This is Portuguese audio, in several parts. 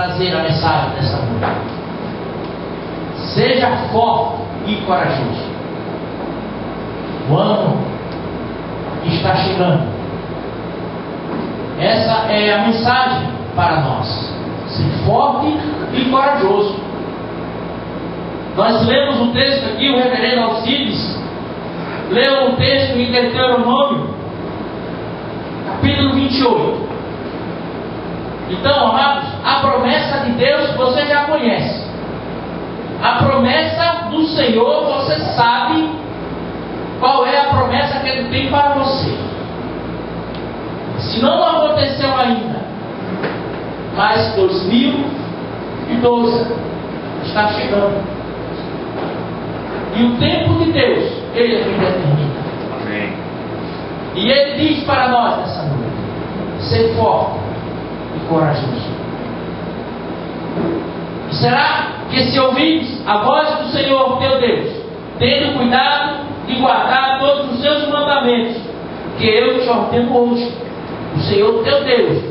trazer a mensagem dessa noite. Seja forte e corajoso. O ano está chegando. Essa é a mensagem para nós. Ser forte e corajoso. Nós lemos um texto aqui, o reverendo Alcides leu um texto em Deuteronômio, capítulo 28. Então, amados, a promessa de Deus você já conhece. A promessa do Senhor, você sabe qual é a promessa que Ele tem para você. Se não aconteceu ainda, mas 2012 está chegando. E o tempo de Deus, Ele é quem determina. Amém. E Ele diz para nós nessa noite: ser forte e corajoso. E será que se ouvires a voz do Senhor teu Deus, tendo cuidado de guardar todos os seus mandamentos, que eu te ordeno hoje, o Senhor teu Deus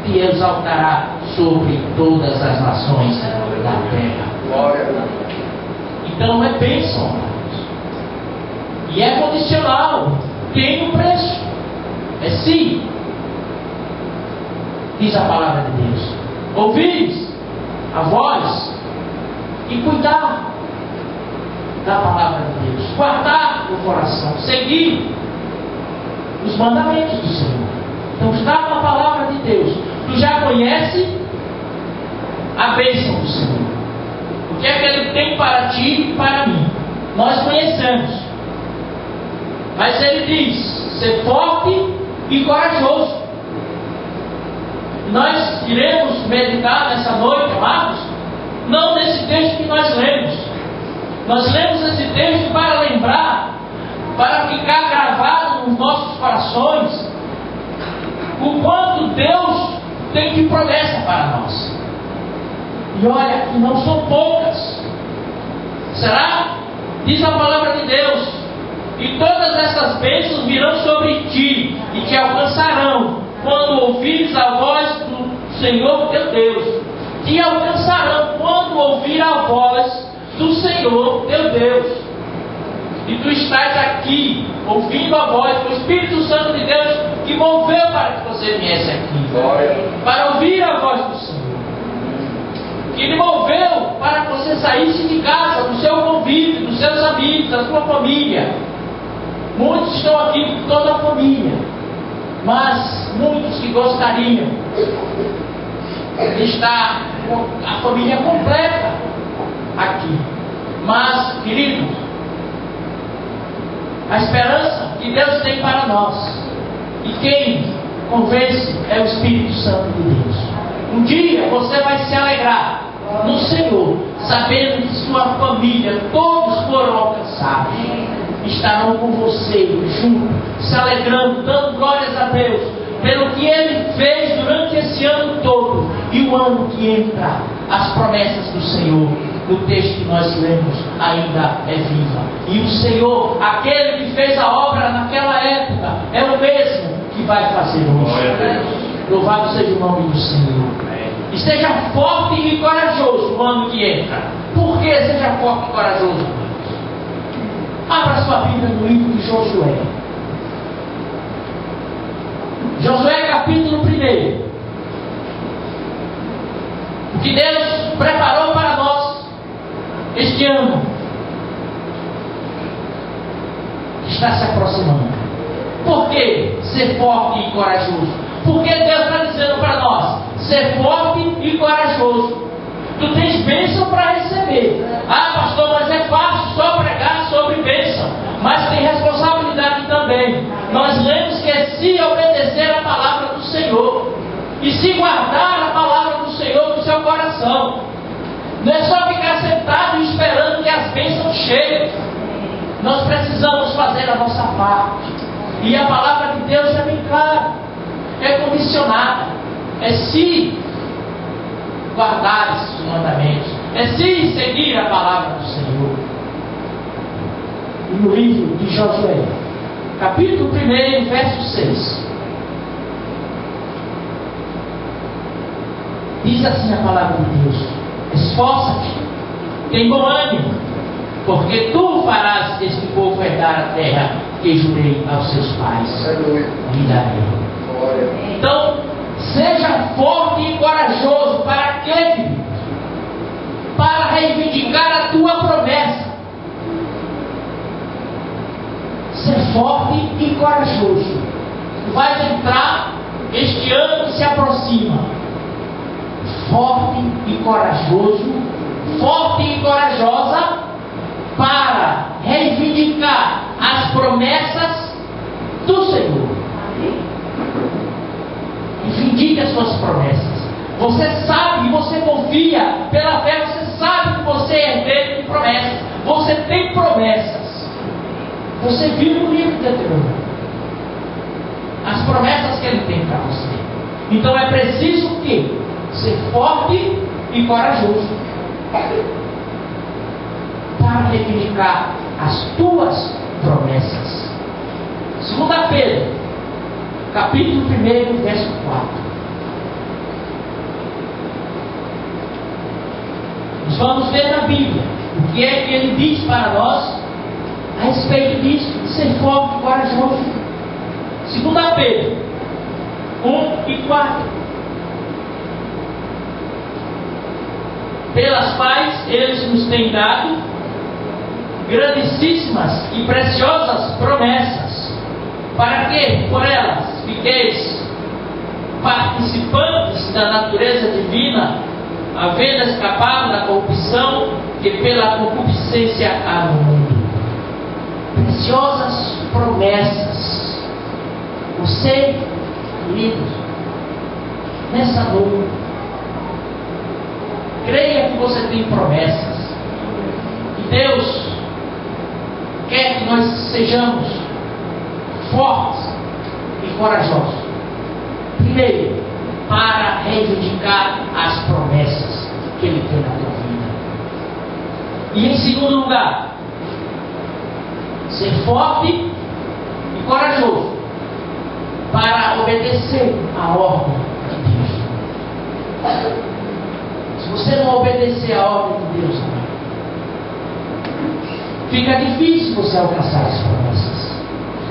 te exaltará sobre todas as nações da terra. Glória a Deus. Então é bênção, amados. E é condicional. Tem um preço. É sim. Diz a palavra de Deus. Ouvires a voz e cuidar da palavra de Deus. Guardar o coração. Seguir os mandamentos do Senhor. Então está na palavra de Deus. Tu já conhece a bênção do Senhor. O que é que Ele tem para ti e para mim? Nós conhecemos. Mas Ele diz: ser forte e corajoso. Nós iremos meditar nessa noite, amados, não nesse texto que nós lemos. Nós lemos esse texto para lembrar, para ficar gravado nos nossos corações, o quanto Deus tem de promessa para nós. E olha, que não são poucas. Será? Diz a palavra de Deus: e todas essas bênçãos virão sobre ti e te alcançarão quando ouvires a voz do Senhor teu Deus. Te alcançarão quando ouvir a voz do Senhor teu Deus. E tu estás aqui ouvindo a voz do Espírito Santo de Deus que moveu para que você viesse aqui, para ouvir a voz do Senhor. Que Ele moveu para que você saísse de casa, do seu convívio, dos seus amigos, da sua família. Muitos estão aqui com toda a família, mas muitos que gostariam de estar com a família completa aqui. Mas, queridos, a esperança que Deus tem para nós, e quem convence é o Espírito Santo de Deus. Um dia você vai se alegrar no Senhor, sabendo que sua família, todos foram alcançados, estarão com você junto, se alegrando, dando glórias a Deus pelo que Ele fez durante esse ano todo e o ano que entra. As promessas do Senhor, no texto que nós lemos, ainda é viva. E o Senhor, aquele que fez a obra naquela época, é o mesmo que vai fazer hoje. Louvado seja o nome do Senhor. Esteja forte e corajoso no ano que entra. Por que seja forte e corajoso? Abra sua Bíblia no livro de Josué. Josué capítulo 1. O que Deus preparou para nós este ano está se aproximando. Por que ser forte e corajoso? Porque Deus está dizendo para nós: ser forte e corajoso. Tu tens bênção para receber. Ah, pastor, mas é fácil só pregar sobre bênção. Mas tem responsabilidade também. Nós lemos que é se obedecer a palavra do Senhor e se guardar a palavra do Senhor no seu coração. Não é só ficar sentado esperando que as bênçãos cheguem. Nós precisamos fazer a nossa parte. E a palavra de Deus é bem clara, é condicionada. É se guardar esses mandamentos, é se seguir a palavra do Senhor. E no livro de Josué, capítulo 1, verso 6, Diz assim a palavra de Deus: esforça-te, tem bom ânimo, porque tu farás este povo herdar a terra que jurei aos seus pais. Lhe darei. Então, seja forte e corajoso. Para quê? Para reivindicar a tua promessa. Ser forte e corajoso. Vai entrar este ano que se aproxima. Forte e corajoso, forte e corajosa, para reivindicar as promessas do Senhor. Reivindique as suas promessas. Você sabe e você confia pela fé, você sabe que você é herdeiro de promessas. Você tem promessas. Você viu no livro de Deuteronômio as promessas que ele tem para você. Então é preciso o quê? Ser forte e corajoso para reivindicar as tuas promessas. 2 Pedro, capítulo 1, verso 4. Nós vamos ver na Bíblia o que é que ele diz para nós a respeito disso, de ser forte e corajoso. 2 Pedro 1 e 4. Pelas quais eles nos têm dado grandíssimas e preciosas promessas, para que por elas fiqueis participantes da natureza divina, havendo escapado da corrupção que pela concupiscência há no mundo. Preciosas promessas. Você, queridos, nessa noite, creia que você tem promessas. E Deus quer que nós sejamos fortes e corajosos. Primeiro, para reivindicar as promessas que Ele tem na tua vida. E em segundo lugar, ser forte e corajoso para obedecer a ordem de Deus. Se você não obedecer a ordem de Deus, fica difícil você alcançar as promessas.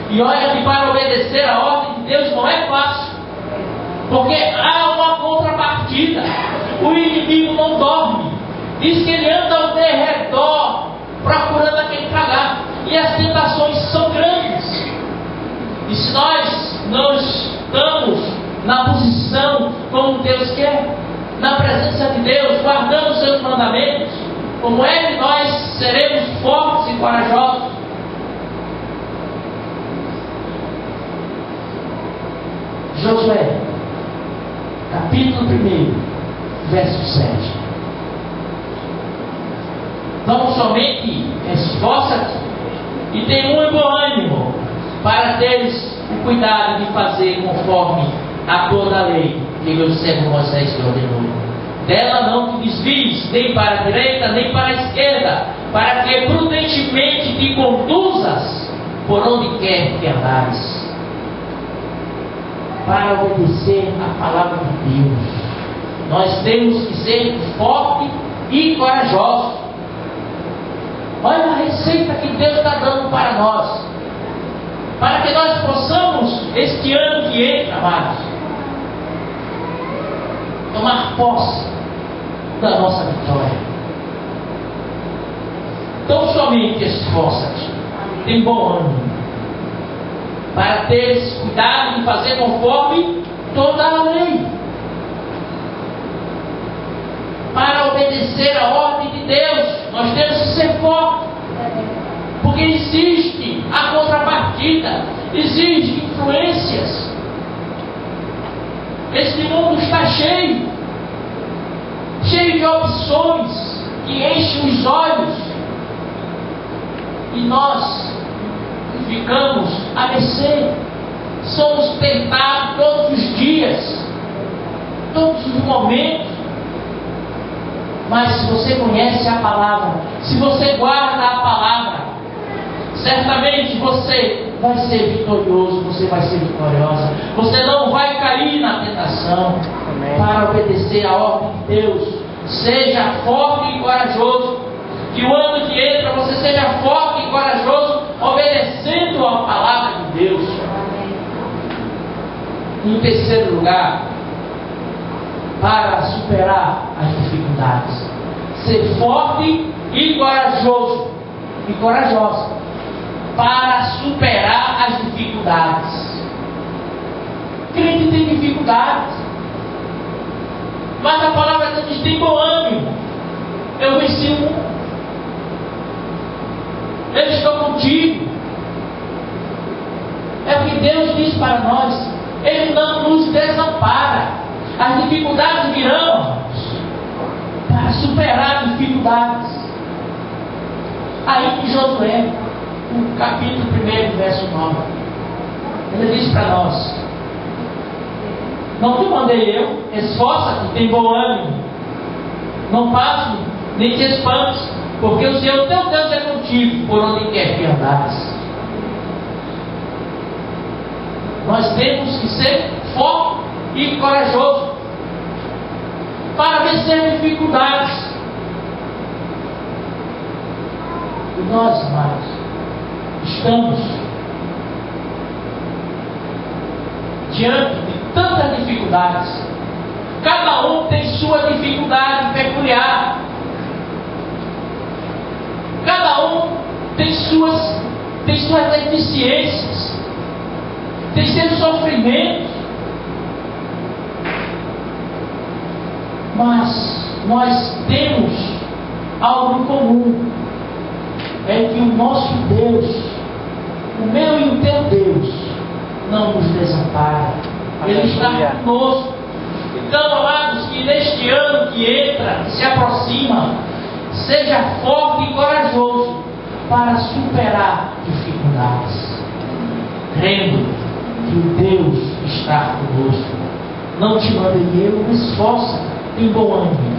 E olha que para obedecer a ordem de Deus não é fácil, porque há uma contrapartida. O inimigo não dorme. Diz que ele anda ao derredor procurando a quem pagar. E as tentações são grandes. E se nós não estamos na posição como Deus quer, na presença de Deus, guardando os seus mandamentos, como é que nós seremos fortes e corajosos? Josué, capítulo 1, verso 7. Não somente esforça-te e tem muito bom ânimo para teres o cuidado de fazer conforme a toda a lei que meu servo Moisés te ordenou. Dela não te desvies nem para a direita nem para a esquerda, para que prudentemente te conduzas por onde quer que andares. Para obedecer a palavra de Deus, nós temos que ser fortes e corajosos. Olha a receita que Deus está dando para nós, para que nós possamos, este ano que entra, amados, tomar posse da nossa vitória. Então somente esforça-te, tem bom ânimo, para teres cuidado de fazer conforme toda a lei, para obedecer a ordem de Deus. Nós temos que ser fortes, porque existe a contrapartida, existe influências. Este mundo está cheio de opções que enchem os olhos, e nós ficamos a mercê. Somos tentados todos os dias, todos os momentos. Mas se você conhece a palavra, se você guarda a palavra, certamente você vai ser vitorioso, você vai ser vitoriosa. Você não vai cair na tentação. Amém. Para obedecer a ordem de Deus. Seja forte e corajoso. Que o ano que entra você seja forte e corajoso, obedecendo a palavra de Deus. Em terceiro lugar, para superar as dificuldades, ser forte e corajoso e corajosa para superar as dificuldades. Crente tem dificuldades, mas a palavra de Deus tem bom ânimo. Eu venci o mundo. Eu estou contigo. É porque Deus diz para nós, Ele não nos desampara. As dificuldades virão, irmãos, para superar as dificuldades. Aí em Josué, no capítulo 1, verso 9, ele diz para nós: não te mandei eu, esforça-te, tem bom ânimo, não passe, nem te espantes, porque o Senhor teu Deus é contigo por onde quer que andares. Nós temos que ser forte e corajoso para vencer dificuldades. E nós, amados, estamos diante de tantas dificuldades. Cada um tem sua dificuldade peculiar. Cada um tem suas deficiências, tem seus sofrimentos. Mas nós temos algo em comum. É que o nosso Deus, o meu e o teu Deus, não nos desampara. Ele está conosco. Então, amados, que neste ano que entra, que se aproxima, seja forte e corajoso para superar dificuldades, crendo que o Deus está conosco. Não te mandei eu, esforça, tem bom ânimo,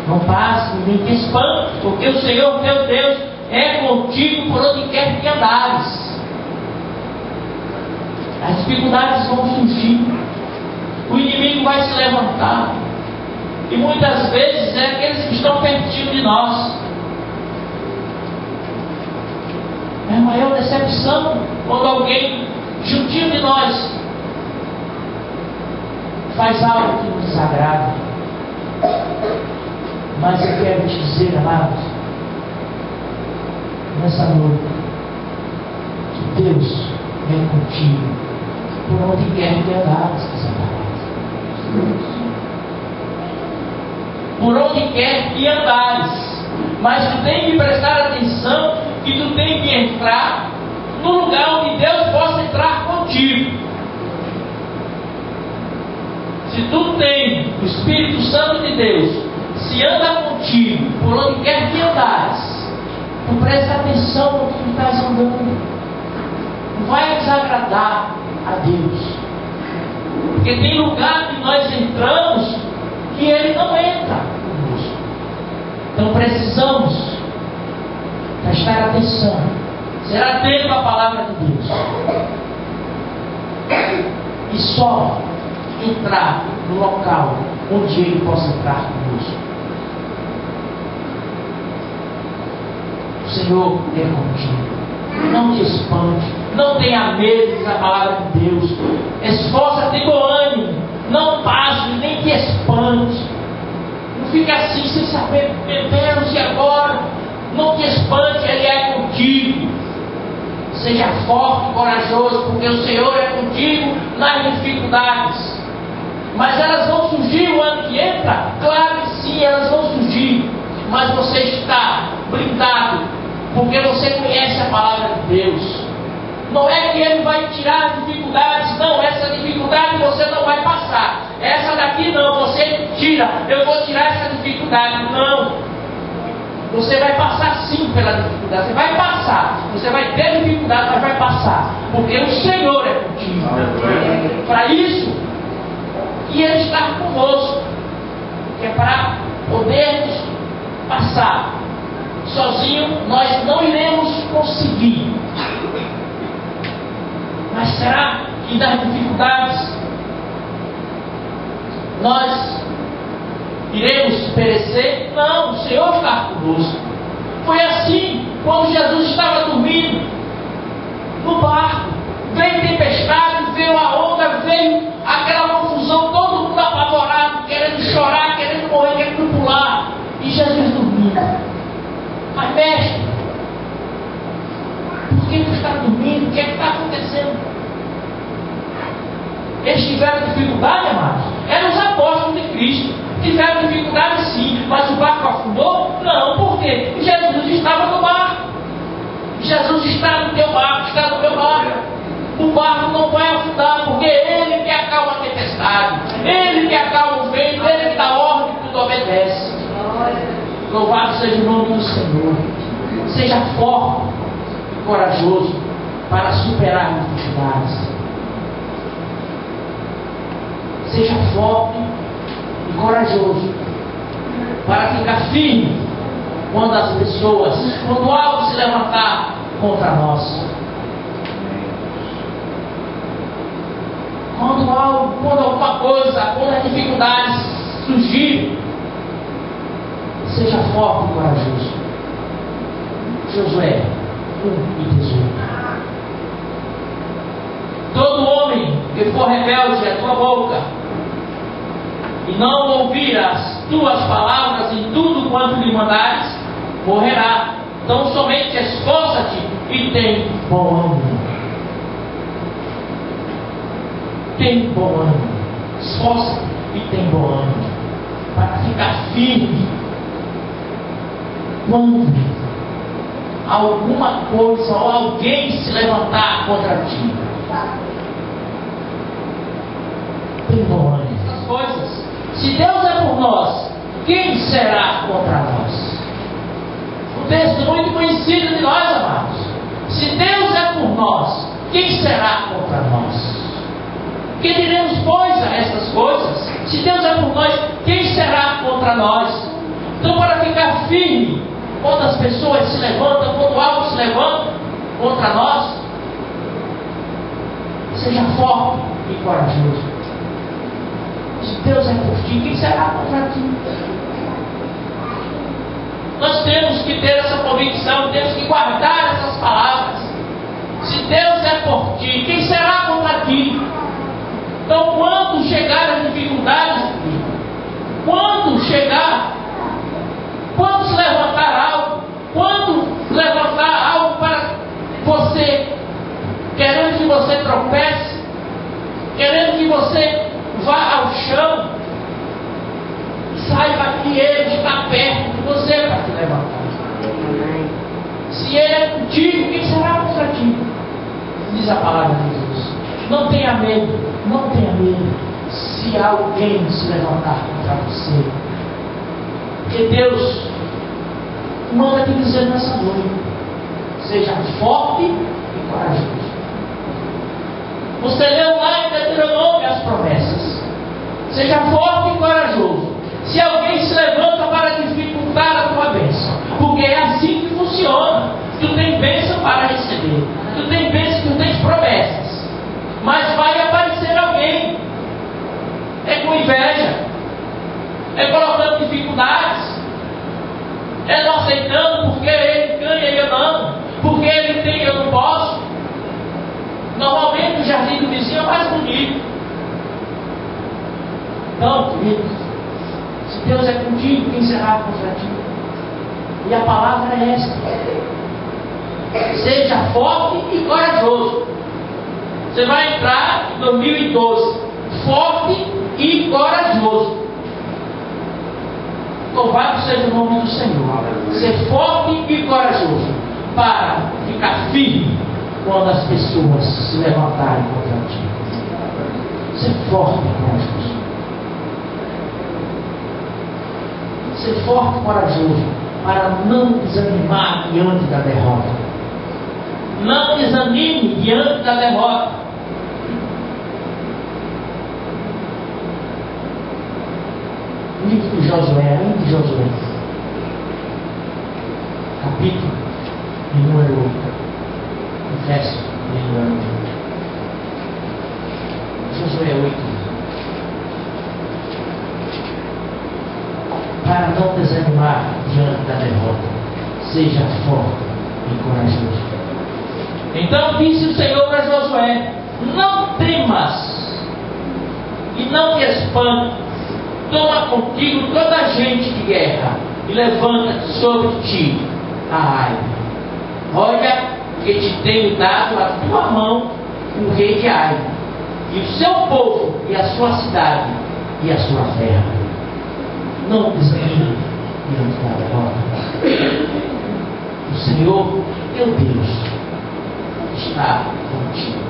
não passe nem te espante, porque o Senhor teu Deus é contigo por onde quer que andares. As dificuldades vão surgir, o inimigo vai se levantar, e muitas vezes é aqueles que estão pertinho de nós. É a maior decepção quando alguém juntinho de nós faz algo que nos desagrada. Mas eu quero te dizer, amados, nessa noite, que Deus vem contigo por onde quer que andares, por onde quer que andares. Mas tu tem que prestar atenção que tu tem que entrar no lugar onde Deus possa entrar contigo. Se tu tem o Espírito Santo de Deus, se anda contigo por onde quer que andares, tu presta atenção no que tu estás andando. Não vai desagradar a Deus. Porque tem lugar que nós entramos que Ele não entra conosco. Então precisamos prestar atenção, ser atento à palavra de Deus, e só entrar no local onde Ele possa entrar conosco. O Senhor é contigo. Não te espante, não tenha medo, diz a palavra de Deus. Esforça-te, tem bom ânimo, não passe, nem te espante. Não fica assim sem saber, meu Deus, e agora? Não te espante, Ele é contigo. Seja forte e corajoso, porque o Senhor é contigo nas dificuldades. Mas elas vão surgir o ano que entra? Claro que sim, elas vão surgir. Mas você está blindado, porque você conhece a palavra de Deus. Não é que Ele vai tirar as dificuldades, não. Essa dificuldade você não vai passar. Essa daqui não, você tira. Eu vou tirar essa dificuldade. Não. Você vai passar sim pela dificuldade. Você vai passar. Você vai ter dificuldade, mas vai passar. Porque o Senhor é contigo. Para isso que Ele está conosco. Que é para podermos passar. Sozinho nós não iremos conseguir. Será que das dificuldades nós iremos perecer? Não, o Senhor está conosco. Foi assim quando Jesus estava dormindo no barco. Veio tempestade, veio a onda, veio aquela confusão, todo mundo apavorado, querendo chorar, querendo morrer, querendo pular. E Jesus dormindo. Mas mestre, por que tu está dormindo? O que é que está acontecendo? Eles tiveram dificuldade, amados? Eram os apóstolos de Cristo. Tiveram dificuldade sim, mas o barco afundou? Não, por quê? Jesus estava no barco. Jesus está no teu barco, está no meu barco. O barco não vai afundar, porque Ele que acalma a tempestade, Ele que acalma o vento, Ele que dá ordem e tudo obedece. Louvado seja o nome do Senhor. Seja forte e corajoso para superar as dificuldades. Seja forte e corajoso para ficar firme quando as pessoas, quando algo se levantar contra nós. Quando alguma coisa, quando as dificuldades surgirem, seja forte e corajoso. Josué 1:18. Todo homem que for rebelde à tua boca e não ouvir as tuas palavras em tudo quanto lhe mandares, morrerá. Então somente esforça-te e tem bom ânimo. Tem bom ânimo. Esforça-te e tem bom ânimo. Para ficar firme quando alguma coisa ou alguém se levantar contra ti. Tem bom ânimo. Essas coisas. Se Deus é por nós, quem será contra nós? Um texto muito conhecido de nós, amados. Se Deus é por nós, quem será contra nós? Que diremos, pois, a essas coisas? Se Deus é por nós, quem será contra nós? Então, para ficar firme, quando as pessoas se levantam, quando algo se levanta contra nós, seja forte e corajoso. Se Deus é por ti, quem será contra ti? Nós temos que ter essa convicção, temos que guardar essas palavras. Se Deus é por ti, quem será contra ti? Então, quando chegar as dificuldades, quando se levantar algo, quando levantar algo para você, querendo que você tropece, querendo que você vá ao chão, saiba que Ele está perto de você para te levantar. Se Ele é contigo, quem será contra ti? Diz a palavra de Jesus. Não tenha medo, não tenha medo se alguém se levantar contra você. Porque Deus manda te dizer nessa noite: seja forte e corajoso. Você leu lá em Deuteronômio as promessas. Seja forte e corajoso. Se alguém se levanta para dificultar a tua bênção, porque é assim que funciona. Tu tem bênção para receber, tu tem bênção, tu tens promessas, mas vai aparecer alguém, é com inveja, é colocando dificuldades, é não aceitando porque ele ganha e eu não, porque ele tem e eu não posso. Normalmente o jardim do vizinho é mais bonito. Então, queridos, se Deus é contigo, quem será contra ti? E a palavra é esta: seja forte e corajoso. Você vai entrar em 2012 forte e corajoso. Louvado seja o nome do Senhor. Ser forte e corajoso para ficar firme quando as pessoas se levantarem contra ti. Ser forte e corajoso. Ser forte e corajoso para não desanimar diante da derrota. Não desanime diante da derrota. Livro de Josué, ainda de Josué, capítulo de número 8, verso de número seja forte e corajoso. Então disse o Senhor a Josué: não temas e não te espantes, toma contigo toda a gente de guerra e levanta-te sobre ti a Ai. Olha que te tenho dado a tua mão o rei de Ai, e o seu povo, e a sua cidade, e a sua terra. Não desanime diante da derrota. O Senhor, teu Deus, está contigo.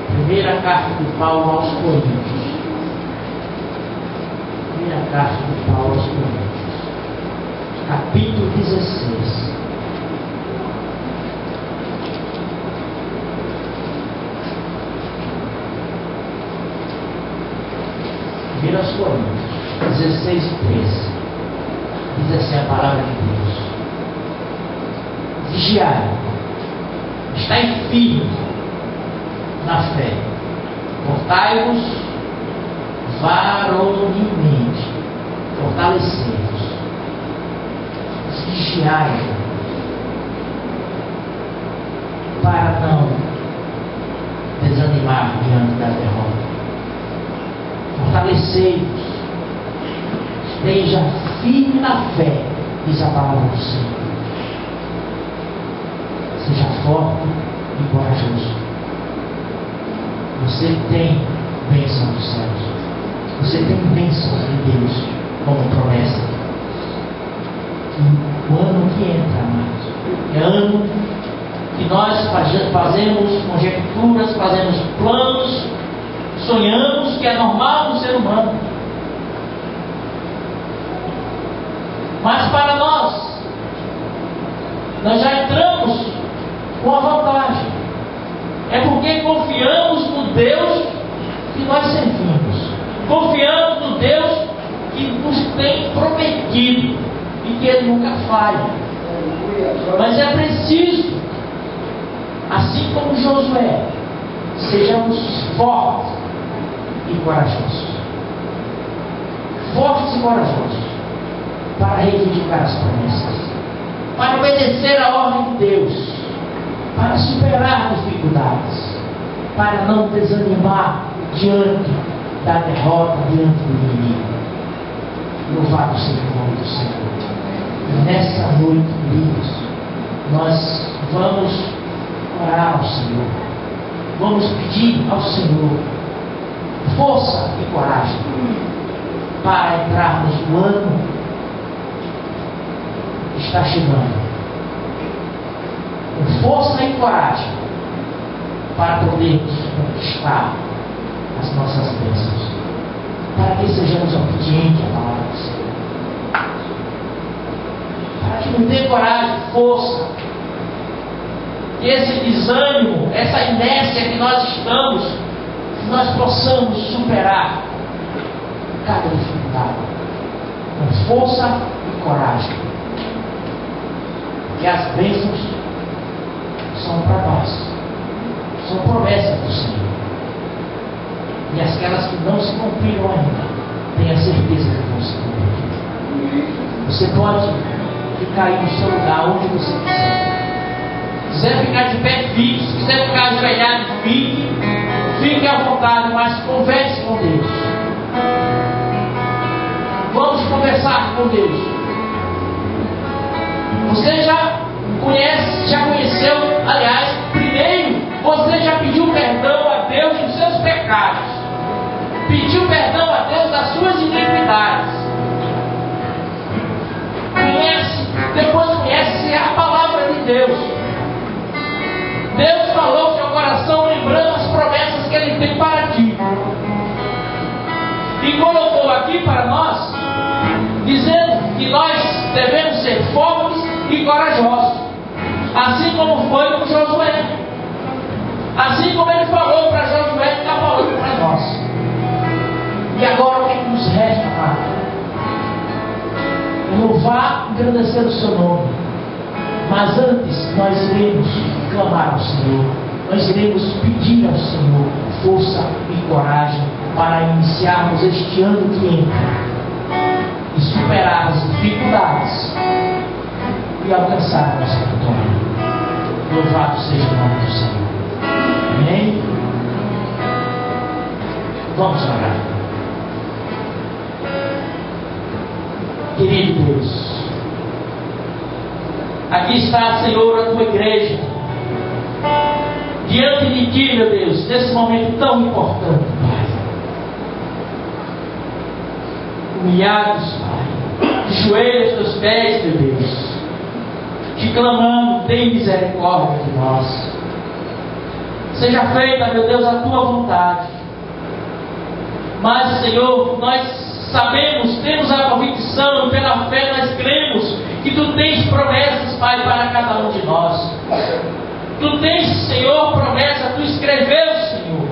Primeira carta de Paulo aos Coríntios. Primeira carta de Paulo aos Coríntios, capítulo 16. Aos Coríntios 16 e 13. Diz assim a palavra de Deus: vigiai, estai firmes na fé, portai-vos varonilmente, fortalecei-vos, vigiai, para não desanimar diante da derrota. Fortalecei-vos, esteja firme na fé, diz a palavra do Senhor. Seja forte e corajoso. Você tem bênção dos céus. Você tem bênção de Deus como promessa. E o ano que entra, amados, é ano que nós fazemos conjecturas, fazemos planos, sonhamos, que é normal no ser humano. Mas para nós já entramos com a vantagem. É porque confiamos no Deus que nós servimos. Confiamos no Deus que nos tem prometido e que Ele nunca falha. Mas é preciso, assim como Josué, sejamos fortes e corajosos. Fortes e corajosos para reivindicar as promessas, para obedecer a ordem de Deus, para superar dificuldades, para não desanimar diante da derrota, diante do inimigo. Louvado seja o nome do Senhor. E nessa noite, queridos, nós vamos orar ao Senhor, vamos pedir ao Senhor força e coragem para entrarmos no ano que está chegando, com força e coragem para podermos conquistar as nossas bênçãos, para que sejamos obedientes à palavra do Senhor, para que nos dê coragem, força, que esse desânimo, essa inércia que nós estamos, que nós possamos superar cada dificuldade com força e coragem. E as bênçãos são para nós, são promessas do Senhor. E aquelas que não se cumpriram ainda, tenha certeza que vão se cumprir. Você pode ficar aí no seu lugar, onde você quiser. Se quiser ficar de pé, fique. Se quiser ficar ajoelhado, fique. Fique à vontade, mas converse com Deus. Vamos conversar com Deus. Você já conheceu, aliás, primeiro você já pediu perdão a Deus dos seus pecados, pediu perdão a Deus das suas iniquidades. Depois conhece a palavra de Deus. Deus falou no seu coração, lembrando as promessas que Ele tem para ti, e colocou aqui para nós, dizendo que nós devemos ser fortes e corajosos, assim como foi com Josué, assim como Ele falou para Josué, Ele está falando para nós. E agora o que é que nos resta, amado? Louvar e engrandecer o seu nome. Mas antes nós iremos clamar ao Senhor, nós iremos pedir ao Senhor força e coragem para iniciarmos este ano que entra superar as dificuldades e alcançar a nossa vitória. Louvado seja o nome do Senhor. Amém? Vamos orar. Querido Deus, aqui está, Senhor, a tua igreja, diante de ti, meu Deus, nesse momento tão importante, Pai. Humilhados, Pai, de joelhos aos teus pés, meu Deus, te clamando, tem misericórdia de nós. Seja feita, meu Deus, a tua vontade. Mas, Senhor, nós sabemos, temos a convicção, pela fé nós cremos que tu tens promessas, Pai, para cada um de nós. Tu tens, Senhor, promessa, tu escreveu, Senhor,